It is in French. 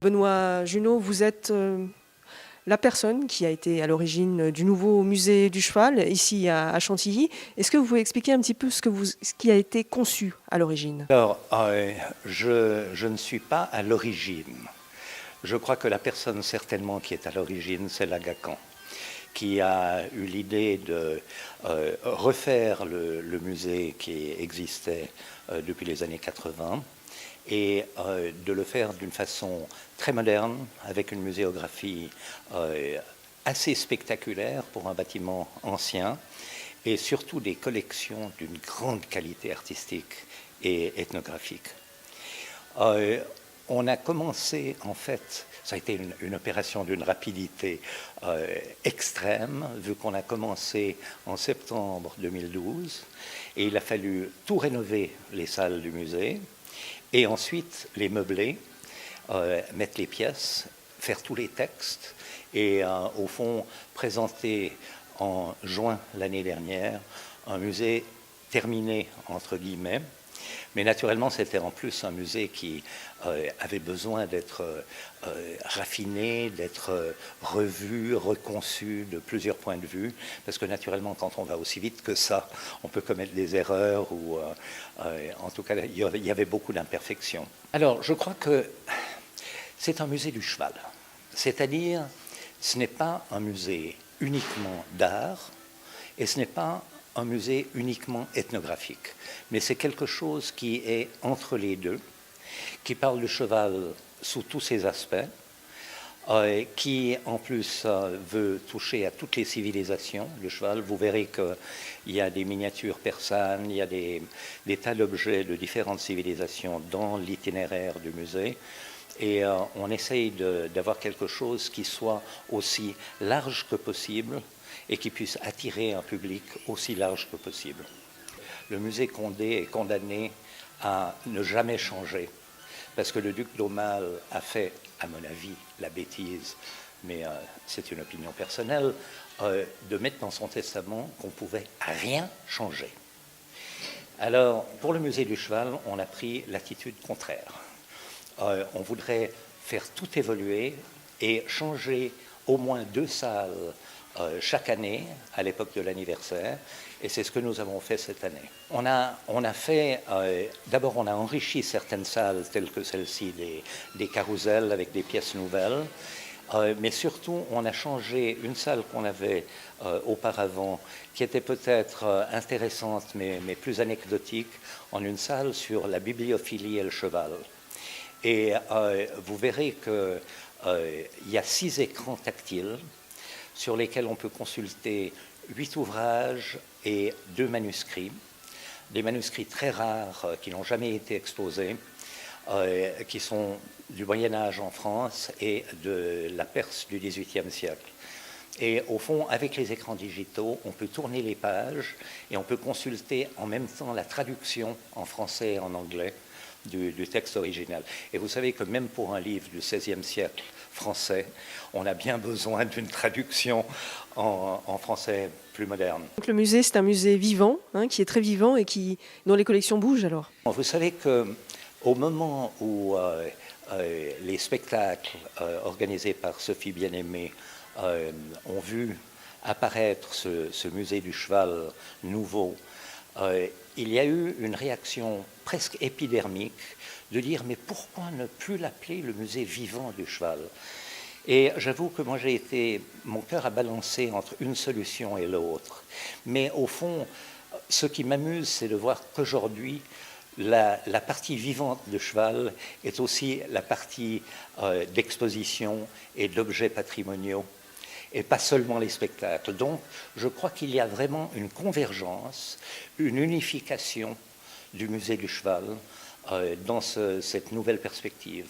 Benoît Junot, vous êtes la personne qui a été à l'origine du nouveau musée du cheval ici à Chantilly. Est-ce que vous pouvez expliquer un petit peu ce qui a été conçu à l'origine? Alors, je ne suis pas à l'origine. Je crois que la personne certainement qui est à l'origine, c'est Lagacan, qui a eu l'idée de refaire le musée qui existait depuis les années 80 et de le faire d'une façon très moderne, avec une muséographie assez spectaculaire pour un bâtiment ancien, et surtout des collections d'une grande qualité artistique et ethnographique. On a commencé, en fait, ça a été une opération d'une rapidité extrême, vu qu'on a commencé en septembre 2012, et il a fallu tout rénover les salles du musée, et ensuite les meubler, mettre les pièces, faire tous les textes, et au fond présenter en juin l'année dernière un musée terminé, entre guillemets. Mais naturellement, c'était en plus un musée qui avait besoin d'être raffiné, d'être revu, reconçu de plusieurs points de vue, parce que naturellement, quand on va aussi vite que ça, on peut commettre des erreurs, ou en tout cas, il y avait beaucoup d'imperfections. Alors, je crois que c'est un musée du cheval, c'est-à-dire, ce n'est pas un musée uniquement d'art, et ce n'est pas un musée uniquement ethnographique, mais c'est quelque chose qui est entre les deux, qui parle du cheval sous tous ses aspects, qui en plus veut toucher à toutes les civilisations. Le cheval, vous verrez qu'il y a des miniatures persanes, il y a des tas d'objets de différentes civilisations dans l'itinéraire du musée. Et on essaye d'avoir quelque chose qui soit aussi large que possible et qui puisse attirer un public aussi large que possible. Le musée Condé est condamné à ne jamais changer, parce que le duc d'Aumale a fait, à mon avis, la bêtise, mais c'est une opinion personnelle, de mettre dans son testament qu'on ne pouvait rien changer. Alors, pour le musée du cheval, on a pris l'attitude contraire. On voudrait faire tout évoluer et changer au moins 2 salles chaque année à l'époque de l'anniversaire, et c'est ce que nous avons fait cette année. On a fait, d'abord on a enrichi certaines salles telles que celle-ci, des carousels avec des pièces nouvelles, mais surtout on a changé une salle qu'on avait auparavant, qui était peut-être intéressante mais plus anecdotique, en une salle sur la bibliophilie et le cheval. Et vous verrez qu'il y a 6 écrans tactiles sur lesquels on peut consulter 8 ouvrages et 2 manuscrits, des manuscrits très rares qui n'ont jamais été exposés, qui sont du Moyen-Âge en France et de la Perse du XVIIIe siècle. Et au fond, avec les écrans digitaux, on peut tourner les pages et on peut consulter en même temps la traduction en français et en anglais du texte original. Et vous savez que même pour un livre du XVIe siècle français, on a bien besoin d'une traduction en français plus moderne. Donc le musée, c'est un musée vivant, qui est très vivant et dont les collections bougent alors. Vous savez qu'au moment où les spectacles organisés par Sophie Bien-Aimée ont vu apparaître ce musée du cheval nouveau, il y a eu une réaction presque épidermique de dire mais pourquoi ne plus l'appeler le musée vivant du cheval? Et j'avoue que moi mon cœur a balancé entre une solution et l'autre. Mais au fond, ce qui m'amuse, c'est de voir qu'aujourd'hui, la partie vivante du cheval est aussi la partie d'exposition et d'objets patrimoniaux, et pas seulement les spectacles. Donc, je crois qu'il y a vraiment une convergence, une unification du musée du cheval dans cette nouvelle perspective.